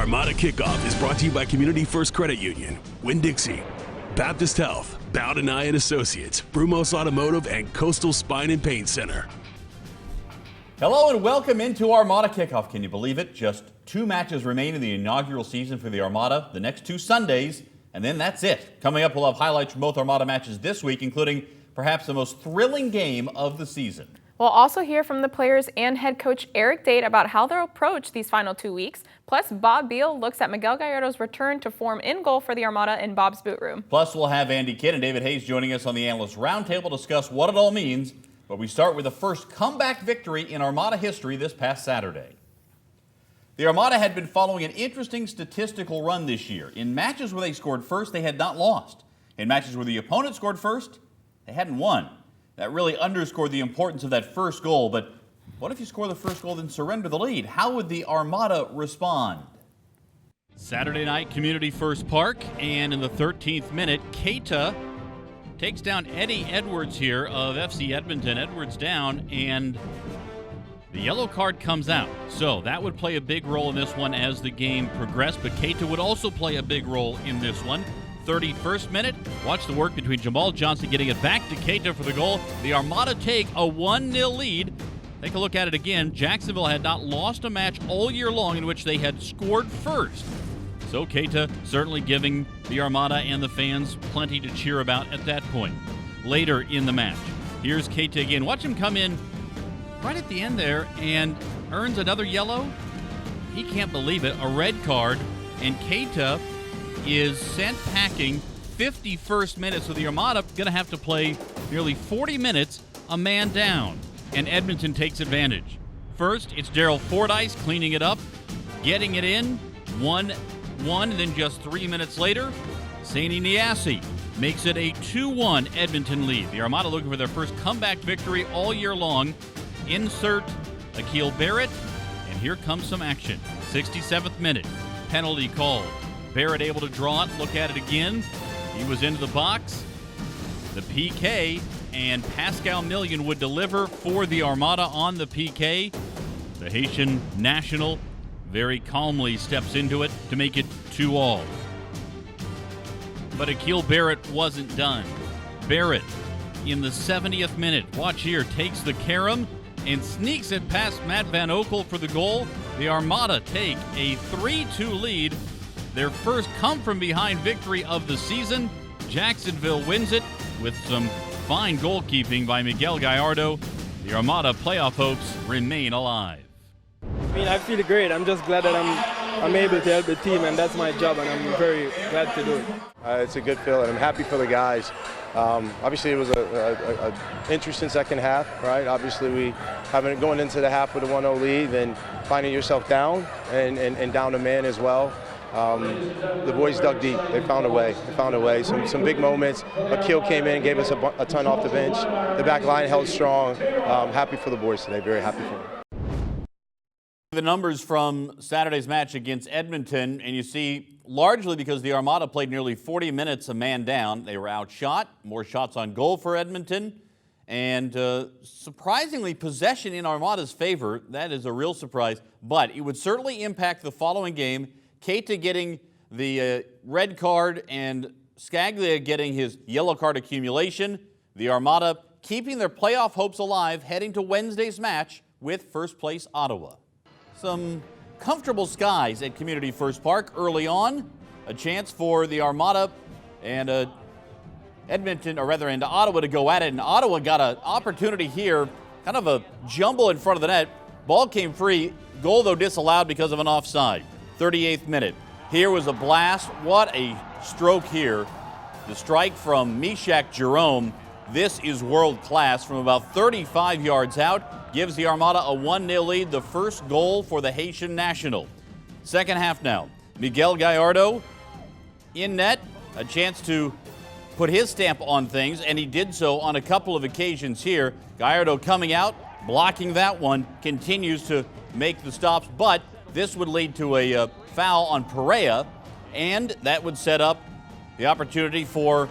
Armada Kickoff is brought to you by Community First Credit Union, Winn-Dixie, Baptist Health, Bowden Eye and Associates, Brumos Automotive, and Coastal Spine and Pain Center. Hello and welcome into Armada Kickoff. Can you believe it? Just 2 matches remain in the inaugural season for the Armada, the next 2 Sundays, and then that's it. Coming up, we'll have highlights from both Armada matches this week, including perhaps the most thrilling game of the season. We'll also hear from the players and head coach Eric Date about how they'll approach these final 2 weeks. Plus, Bob Beal looks at Miguel Gallardo's return to form in goal for the Armada in Bob's boot room. Plus, we'll have Andy Kidd and David Hayes joining us on the Analyst Roundtable to discuss what it all means. But we start with the first comeback victory in Armada history this past Saturday. The Armada had been following an interesting statistical run this year. In matches where they scored first, they had not lost. In matches where the opponent scored first, they hadn't won. That really underscored the importance of that first goal. But what if you score the first goal then surrender the lead? How would the Armada respond? Saturday night, Community First Park, and in the 13th minute, Keita takes down Eddie Edwards here of FC Edmonton. Edwards down, and the yellow card comes out. So that would play a big role in this one as the game progressed, but Keita would also play a big role in this one. 31st minute, watch the work between Jamal Johnson getting it back to Keita for the goal. The Armada take a 1-0 lead. Take a look at it again. Jacksonville had not lost a match all year long in which they had scored first. So Keita certainly giving the Armada and the fans plenty to cheer about at that point. Later in the match, here's Keita again. Watch him come in right at the end there and earns another yellow. He can't believe it, a red card, and Keita is sent packing. 51st minute, so the Armada going to have to play nearly 40 minutes a man down, and Edmonton takes advantage. First, it's Daryl Fordyce cleaning it up, getting it in, 1-1, and then just 3 minutes later, Saini Niasi makes it a 2-1 Edmonton lead. The Armada looking for their first comeback victory all year long. Insert Akil Barrett, and here comes some action. 67th minute, penalty called. Barrett able to draw it, look at it again. He was into the box. The PK, and Pascal Million would deliver for the Armada on the PK. The Haitian national very calmly steps into it to make it 2-2. But Akil Barrett wasn't done. Barrett, in the 70th minute, watch here, takes the carom and sneaks it past Matt Van Oekel for the goal. The Armada take a 3-2 lead. Their first come-from-behind victory of the season. Jacksonville wins it with some fine goalkeeping by Miguel Gallardo. The Armada playoff hopes remain alive. I feel great. I'm just glad that I'm able to help the team, and that's my job, and I'm very glad to do it. It's a good feeling. I'm happy for the guys. Obviously, it was an interesting second half, right? Obviously, we having going into the half with a 1-0 lead, then finding yourself down and down a man as well. The boys dug deep. They found a way. Some big moments. Akil came in, gave us a ton off the bench. The back line held strong. Happy for the boys today. Very happy for them. The numbers from Saturday's match against Edmonton, and you see largely because the Armada played nearly 40 minutes a man down. They were outshot, more shots on goal for Edmonton, and surprisingly possession in Armada's favor. That is a real surprise, but it would certainly impact the following game. Keita getting the red card and Scaglia getting his yellow card accumulation. The Armada keeping their playoff hopes alive heading to Wednesday's match with first place Ottawa. Some comfortable skies at Community First Park early on. A chance for the Armada and Edmonton, or rather into Ottawa, to go at it. And Ottawa got an opportunity here, kind of a jumble in front of the net. Ball came free. Goal, though, disallowed because of an offside. 38th minute. Here was a blast. What a stroke here. The strike from Meshach Jerome. This is world class from about 35 yards out. Gives the Armada a 1-0 lead, the first goal for the Haitian national. Second half now. Miguel Gallardo in net. A chance to put his stamp on things, and he did so on a couple of occasions here. Gallardo coming out, blocking that one, continues to make the stops, but this would lead to a foul on Perea, and that would set up the opportunity for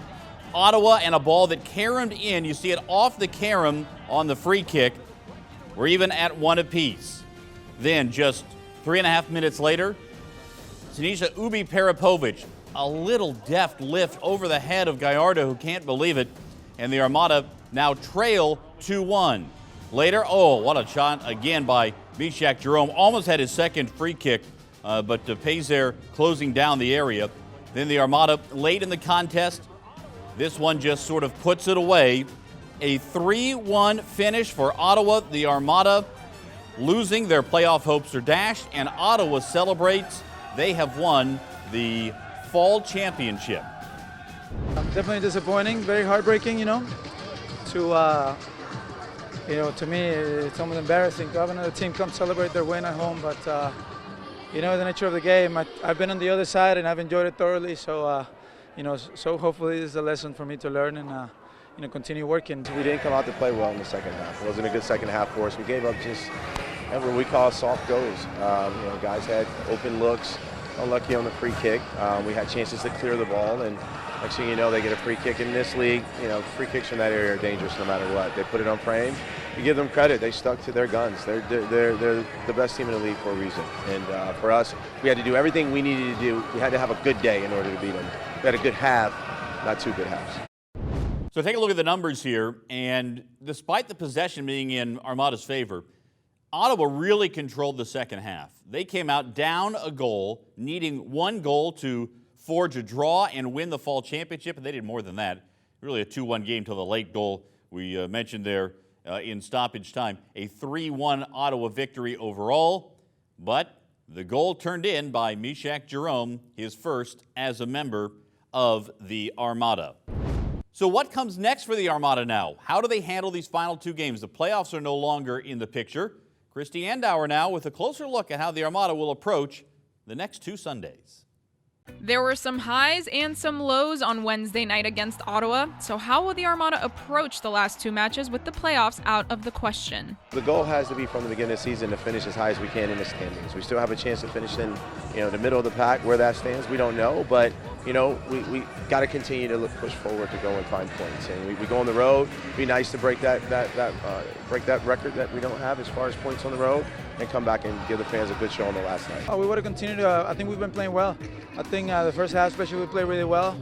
Ottawa and a ball that caromed in. You see it off the carom on the free kick. We're even at 1 apiece. Then just 3.5 minutes later, Sinisa Ubi-Peripovic, a little deft lift over the head of Gallardo, who can't believe it. And the Armada now trail 2-1. Later, oh, what a shot again by Mishak Jerome. Almost had his second free kick, but Pazer closing down the area. Then the Armada late in the contest. This one just sort of puts it away. A 3-1 finish for Ottawa. The Armada losing, their playoff hopes are dashed, and Ottawa celebrates. They have won the fall championship. Definitely disappointing, very heartbreaking, to me, it's almost embarrassing to have another team come celebrate their win at home. But, the nature of the game, I've been on the other side and I've enjoyed it thoroughly. So, so hopefully this is a lesson for me to learn and, continue working. We didn't come out to play well in the second half. It wasn't a good second half for us. We gave up just what we call soft goals. Guys had open looks, unlucky on the free kick. We had chances to clear the ball, and next thing you know, they get a free kick in this league. Free kicks from that area are dangerous no matter what. They put it on frame. You give them credit. They stuck to their guns. They're the best team in the league for a reason. And for us, we had to do everything we needed to do. We had to have a good day in order to beat them. We had a good half, not two good halves. So take a look at the numbers here, and despite the possession being in Armada's favor, Ottawa really controlled the second half. They came out down a goal, needing one goal to forge a draw and win the fall championship, and they did more than that. Really a 2-1 game till the late goal we mentioned there in stoppage time. A 3-1 Ottawa victory overall, but the goal turned in by Mishak Jerome, his first as a member of the Armada. So what comes next for the Armada now? How do they handle these final two games? The playoffs are no longer in the picture. Krissty Andaur now with a closer look at how the Armada will approach the next two Sundays. There were some highs and some lows on Wednesday night against Ottawa. So how will the Armada approach the last two matches with the playoffs out of the question? The goal has to be from the beginning of the season to finish as high as we can in the standings. We still have a chance to finish in, the middle of the pack. Where that stands, we don't know, but we got to continue to push forward to go and find points. And we go on the road. It'd be nice to break that record that we don't have as far as points on the road, and come back and give the fans a good show on the last night. We want to continue to. I think we've been playing well. I think the first half, especially, we played really well.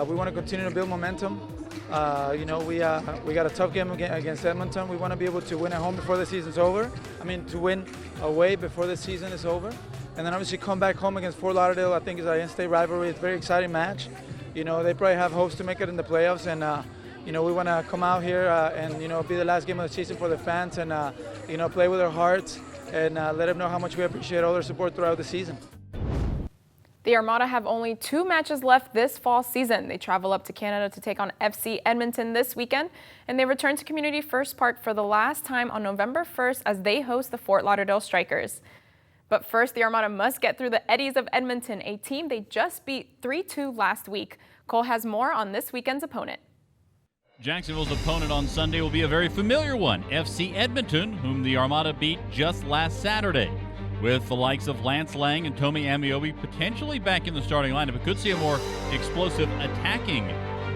We want to continue to build momentum. We got a tough game against Edmonton. We want to be able to win at home before the season's over. To win away before the season is over. And then obviously come back home against Fort Lauderdale. I think is our in-state rivalry. It's a very exciting match. They probably have hopes to make it in the playoffs. And, we want to come out here and, be the last game of the season for the fans and, play with our hearts and let them know how much we appreciate all their support throughout the season. The Armada have only 2 matches left this fall season. They travel up to Canada to take on FC Edmonton this weekend, and they return to Community First Park for the last time on November 1st as they host the Fort Lauderdale Strikers. But first, the Armada must get through the Eddies of Edmonton, a team they just beat 3-2 last week. Cole has more on this weekend's opponent. Jacksonville's opponent on Sunday will be a very familiar one, FC Edmonton, whom the Armada beat just last Saturday. With the likes of Lance Lang and Tomi Amiobi potentially back in the starting lineup, it could see a more explosive attacking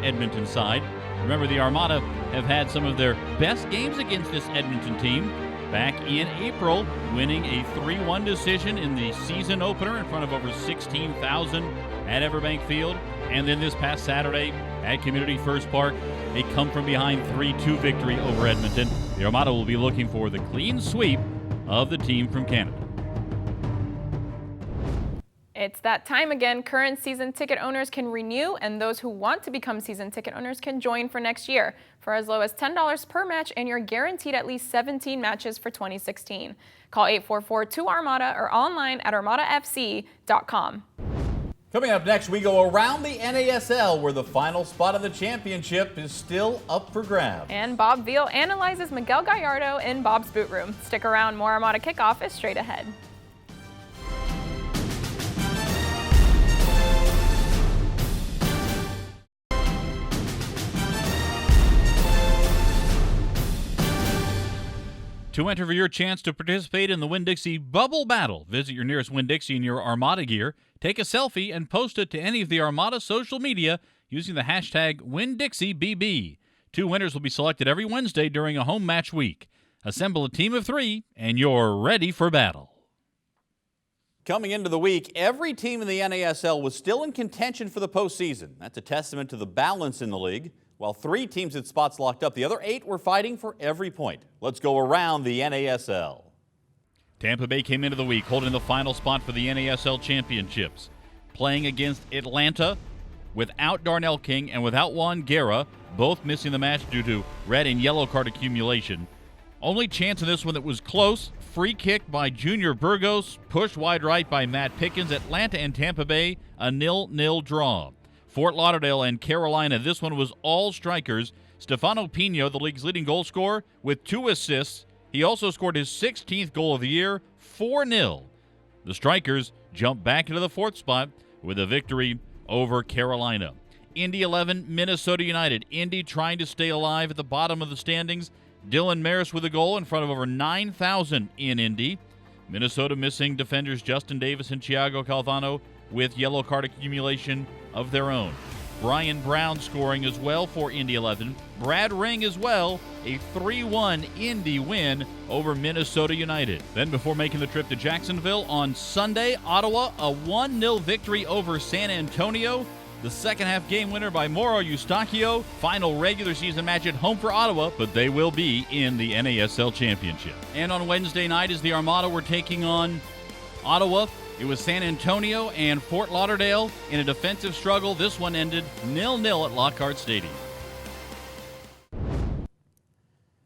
Edmonton side. Remember, the Armada have had some of their best games against this Edmonton team. Back in April, winning a 3-1 decision in the season opener in front of over 16,000 at Everbank Field. And then this past Saturday at Community First Park, a come-from-behind 3-2 victory over Edmonton. The Armada will be looking for the clean sweep of the team from Canada. It's that time again. Current season ticket owners can renew, and those who want to become season ticket owners can join for next year for as low as $10 per match, and you're guaranteed at least 17 matches for 2016. Call 844-2-ARMADA or online at armadafc.com. Coming up next, we go around the NASL where the final spot of the championship is still up for grabs. And Bob Veal analyzes Miguel Gallardo in Bob's boot room. Stick around, more Armada Kickoff is straight ahead. To enter for your chance to participate in the Winn-Dixie Bubble Battle, visit your nearest Winn-Dixie in your Armada gear, take a selfie, and post it to any of the Armada social media using the hashtag WinnDixieBB. 2 winners will be selected every Wednesday during a home match week. Assemble a team of 3, and you're ready for battle. Coming into the week, every team in the NASL was still in contention for the postseason. That's a testament to the balance in the league. While 3 teams had spots locked up, the other 8 were fighting for every point. Let's go around the NASL. Tampa Bay came into the week holding the final spot for the NASL championships, playing against Atlanta without Darnell King and without Juan Guerra, both missing the match due to red and yellow card accumulation. Only chance in this one that was close. Free kick by Junior Burgos, pushed wide right by Matt Pickens. Atlanta and Tampa Bay, a 0-0 draw. Fort Lauderdale and Carolina, this one was all strikers. Stefano Pino, the league's leading goal scorer, with 2 assists. He also scored his 16th goal of the year, 4-0. The strikers jump back into the 4th spot with a victory over Carolina. Indy 11, Minnesota United. Indy trying to stay alive at the bottom of the standings. Dylan Maris with a goal in front of over 9,000 in Indy. Minnesota missing defenders Justin Davis and Thiago Calvano with yellow card accumulation of their own. Brian Brown scoring as well for Indy 11. Brad Ring as well, a 3-1 Indy win over Minnesota United. Then before making the trip to Jacksonville on Sunday, Ottawa, a 1-0 victory over San Antonio. The second half game winner by Mauro Eustachio. Final regular season match at home for Ottawa, but they will be in the NASL Championship. And on Wednesday night, as the Armada were taking on Ottawa, it was San Antonio and Fort Lauderdale in a defensive struggle. This one ended 0-0 at Lockhart Stadium.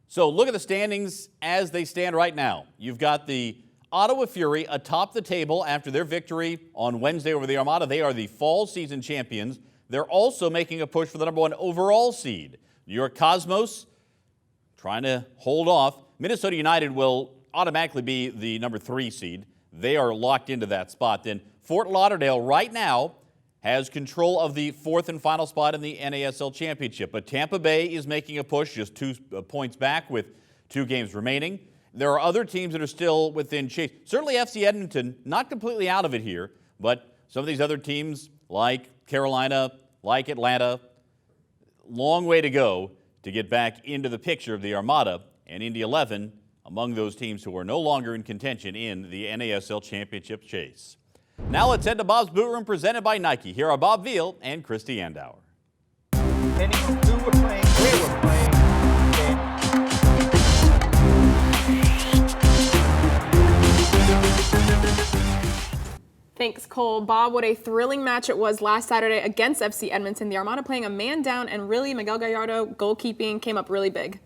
So look at the standings as they stand right now. You've got the Ottawa Fury atop the table after their victory on Wednesday over the Armada. They are the fall season champions. They're also making a push for the #1 overall seed. New York Cosmos trying to hold off. Minnesota United will automatically be the #3 seed. They are locked into that spot. Then Fort Lauderdale right now has control of the 4th and final spot in the NASL Championship. But Tampa Bay is making a push, just 2 points back with 2 games remaining. There are other teams that are still within chase. Certainly FC Edmonton, not completely out of it here, but some of these other teams like Carolina, like Atlanta, long way to go to get back into the picture of the Armada, and Indy 11 among those teams who are no longer in contention in the NASL Championship chase. Now let's head to Bob's Boot Room, presented by Nike. Here are Bob Veal and Krissty Andaur. And who were playing, we were playing. Thanks, Cole. Bob, what a thrilling match it was last Saturday against FC Edmonton. The Armada playing a man down, and really Miguel Gallardo goalkeeping came up really big.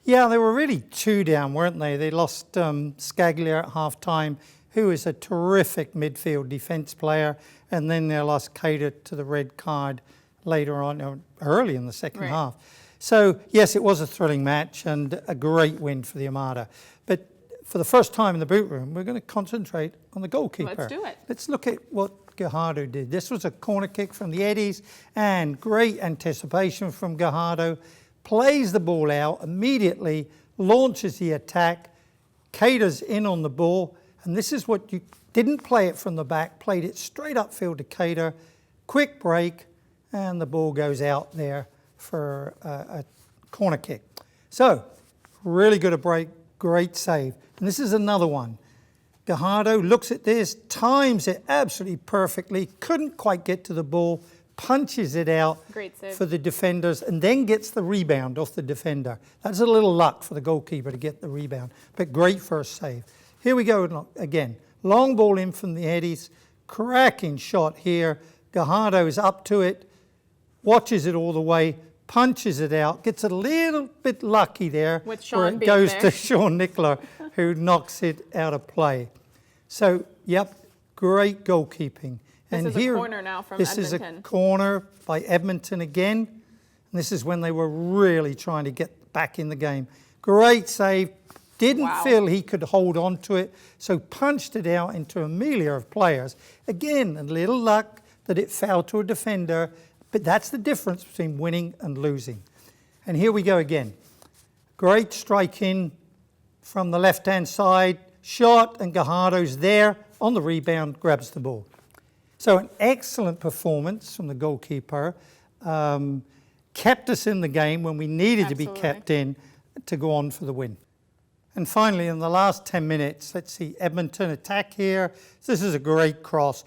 Yeah, they were really 2 down, weren't they? They lost Scaglia at half-time, who is a terrific midfield defence player, and then they lost Cater to the red card later on, early in the second half. So, yes, it was a thrilling match and a great win for the Armada. But for the first time in the boot room, we're going to concentrate on the goalkeeper. Let's do it. Let's look at what Gajardo did. This was a corner kick from the Eddies, and great anticipation from Gajardo. Plays the ball out, immediately launches the attack. Cater's in on the ball, and this is what you didn't play it from the back, played it straight upfield to Cater. Quick break, and the ball goes out there for a corner kick. So, really good a break, great save. And this is another one. Gajardo looks at this, times it absolutely perfectly, couldn't quite get to the ball, punches it out for the defenders, and then gets the rebound off the defender. That's a little luck for the goalkeeper to get the rebound, but great first save. Here we go again. Long ball in from the Eddies, cracking shot here. Gajardo is up to it, watches it all the way, punches it out, gets a little bit lucky there, with Sean where it goes to Sean Nicola, who knocks it out of play. So, yep, great goalkeeping. This is a corner now from Edmonton. This is a corner by Edmonton again. And this is when they were really trying to get back in the game. Great save. Didn't feel he could hold on to it, so punched it out into a melee of players. Again, a little luck that it fell to a defender, but that's the difference between winning and losing. And here we go again. Great strike in from the left-hand side. Shot, and Gajardo's there on the rebound, grabs the ball. So an excellent performance from the goalkeeper. Kept us in the game when we needed to be kept in to go on for the win. And finally, in the last 10 minutes, let's see, Edmonton attack here. This is a great cross.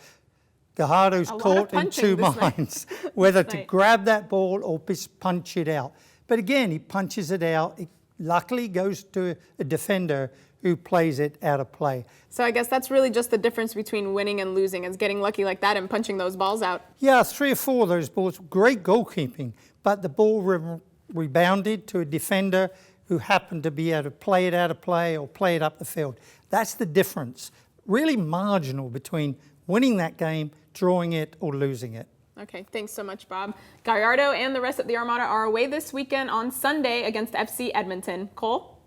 Gajardo's caught in two minds, whether to grab that ball or punch it out. But again, he punches it out. It luckily goes to a defender who plays it out of play. So I guess that's really just the difference between winning and losing, is getting lucky like that and punching those balls out. Yeah, 3 or 4 of those balls, great goalkeeping, but the ball rebounded to a defender who happened to be able to play it out of play or play it up the field. That's the difference, really marginal between winning that game, drawing it, or losing it. Okay, thanks so much, Bob. Gallardo and the rest of the Armada are away this weekend on Sunday against FC Edmonton. Cole?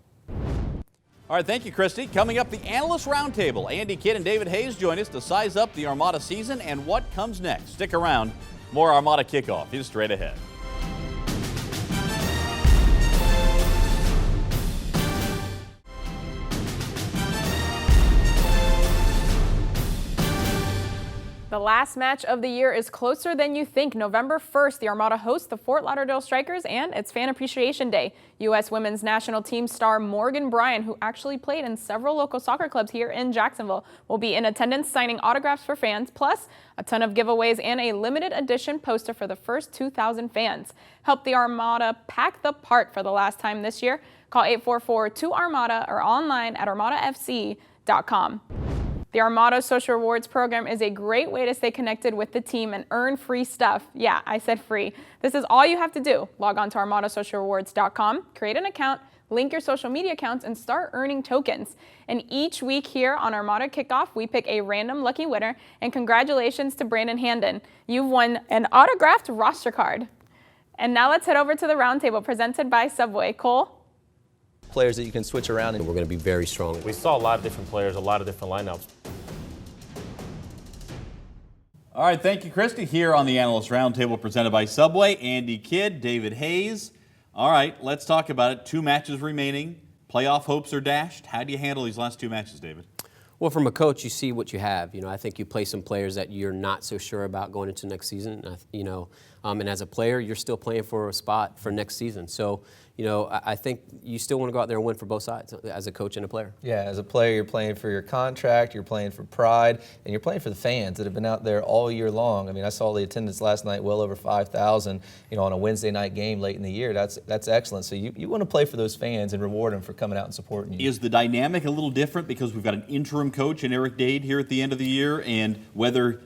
All right, thank you, Krissty. Coming up, the Analyst Roundtable. Andy Kidd and David Hayes join us to size up the Armada season and what comes next. Stick around. More Armada Kickoff is straight ahead. The last match of the year is closer than you think. November 1st, the Armada hosts the Fort Lauderdale Strikers, and it's Fan Appreciation Day. U.S. Women's National Team star Morgan Bryant, who actually played in several local soccer clubs here in Jacksonville, will be in attendance signing autographs for fans, plus a ton of giveaways and a limited edition poster for the first 2,000 fans. Help the Armada pack the part for the last time this year. Call 844-2ARMADA or online at armadafc.com. The Armada Social Rewards program is a great way to stay connected with the team and earn free stuff. Yeah, I said free. This is all you have to do. Log on to armadasocialrewards.com, create an account, link your social media accounts, and start earning tokens. And each week here on Armada Kickoff, we pick a random lucky winner, and congratulations to Brandon Handon. You've won an autographed roster card. And now let's head over to the roundtable presented by Subway. Cole? Players that you can switch around, and we're going to be very strong. We saw a lot of different players, a lot of different lineups. All right, thank you, Krissty. Here on the Analyst Roundtable presented by Subway, Andy Kidd, David Hayes. All right, let's talk about it. 2 matches remaining. Playoff hopes are dashed. How do you handle these last 2 matches, David? Well, from a coach, you see what you have. You know, I think you play some players that you're not so sure about going into next season. And as a player, you're still playing for a spot for next season. So, I think you still want to go out there and win for both sides as a coach and a player. Yeah, as a player, you're playing for your contract, you're playing for pride, and you're playing for the fans that have been out there all year long. I mean, I saw the attendance last night, well over 5,000, on a Wednesday night game late in the year. That's excellent. So you want to play for those fans and reward them for coming out and supporting you. Is the dynamic a little different because we've got an interim coach in Eric Dade here at the end of the year, and whether,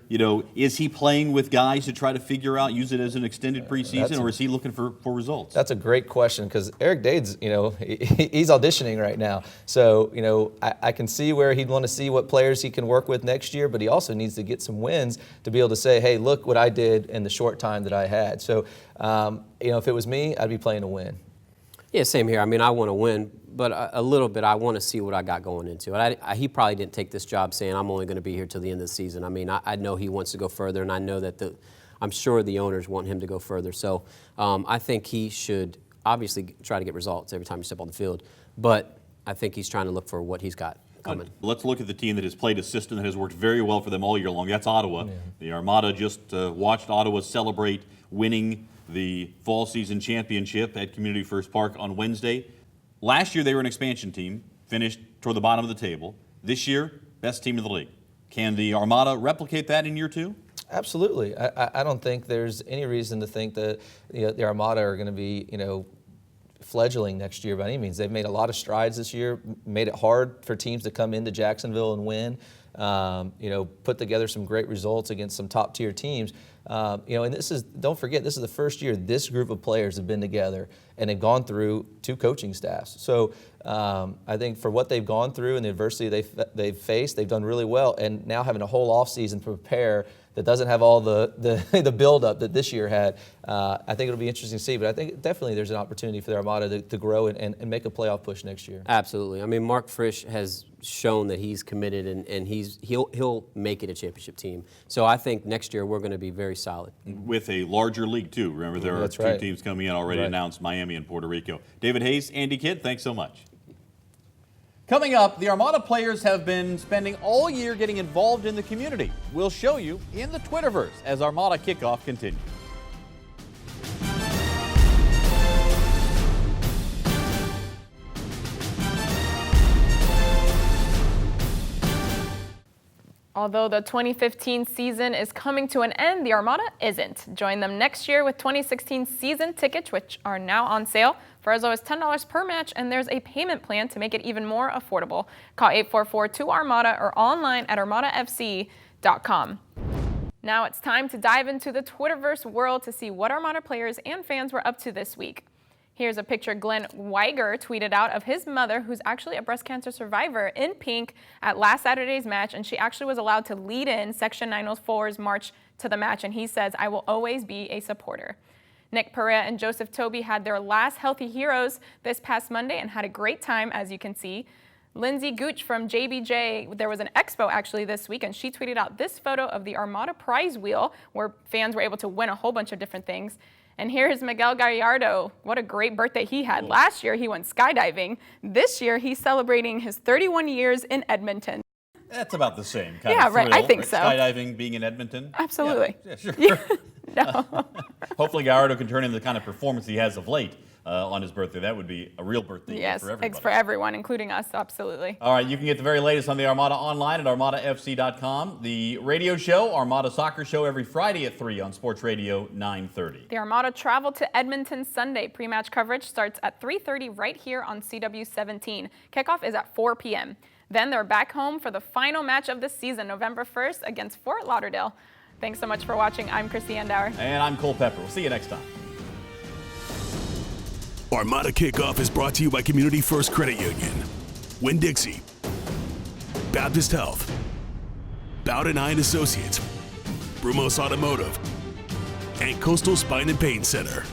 is he playing with guys to try to figure out, use it as an extended preseason, or is he looking for results? That's a great question, because Eric Dade's, he's auditioning right now. So, I can see where he'd want to see what players he can work with next year, but he also needs to get some wins to be able to say, hey, look what I did in the short time that I had. So, if it was me, I'd be playing to win. Yeah, same here. I mean, I want to win, but a little bit I want to see what I got going into it. He probably didn't take this job saying I'm only going to be here till the end of the season. I mean, I know he wants to go further, and I know that I'm sure the owners want him to go further. So I think he should obviously try to get results every time you step on the field, but I think he's trying to look for what he's got coming. Let's look at the team that has played a system that has worked very well for them all year long. That's Ottawa. Yeah. The Armada just watched Ottawa celebrate winning the fall season championship at Community First Park on Wednesday. Last year they were an expansion team, finished toward the bottom of the table. This year, best team in the league. Can the Armada replicate that in year 2? Absolutely. I don't think there's any reason to think that the Armada are going to be, fledgling next year by any means. They've made a lot of strides this year, made it hard for teams to come into Jacksonville and win, put together some great results against some top-tier teams. And don't forget, this is the first year this group of players have been together and have gone through 2 coaching staffs. So I think for what they've gone through and the adversity they've faced, they've done really well. And now having a whole offseason to prepare that doesn't have all the build-up that this year had, I think it'll be interesting to see. But I think definitely there's an opportunity for the Armada to grow and make a playoff push next year. Absolutely. I mean, Mark Frisch has shown that he's committed and he'll make it a championship team. So I think next year we're going to be very solid. With a larger league, too. Remember, there are 2 teams coming in already announced, Miami and Puerto Rico. David Hayes, Andy Kidd, thanks so much. Coming up, the Armada players have been spending all year getting involved in the community. We'll show you in the Twitterverse as Armada Kickoff continues. Although the 2015 season is coming to an end, the Armada isn't. Join them next year with 2016 season tickets, which are now on sale for as low as $10 per match, and there's a payment plan to make it even more affordable. Call 844-2-ARMADA or online at armadafc.com. Now it's time to dive into the Twitterverse world to see what Armada players and fans were up to this week. Here's a picture Glenn Weiger tweeted out of his mother, who's actually a breast cancer survivor, in pink at last Saturday's match, and she actually was allowed to lead in Section 904's march to the match, and he says, "I will always be a supporter." Nick Perea and Joseph Toby had their last Healthy Heroes this past Monday and had a great time, as you can see. Lindsay Gooch from JBJ, there was an expo actually this week, and she tweeted out this photo of the Armada prize wheel where fans were able to win a whole bunch of different things. And here's Miguel Gallardo. What a great birthday he had. Last year, he went skydiving. This year, he's celebrating his 31 years in Edmonton. That's about the same kind yeah, of right. thrill, I think right? so. Skydiving, being in Edmonton. Absolutely. Yeah, sure. No. Hopefully, Gallardo can turn in the kind of performance he has of late on his birthday. That would be a real birthday yes, for everybody. for everyone, including us, absolutely. All right, you can get the very latest on the Armada online at armadafc.com. The radio show, Armada Soccer Show, every Friday at 3 on Sports Radio 930. The Armada travel to Edmonton Sunday. Pre-match coverage starts at 3:30 right here on CW17. Kickoff is at 4 p.m. Then they're back home for the final match of the season, November 1st against Fort Lauderdale. Thanks so much for watching. I'm Krissty Andaur. And I'm Cole Pepper. We'll see you next time. Armada Kickoff is brought to you by Community First Credit Union, Winn-Dixie, Baptist Health, Bowden Eye and Associates, Brumos Automotive, and Coastal Spine and Pain Center.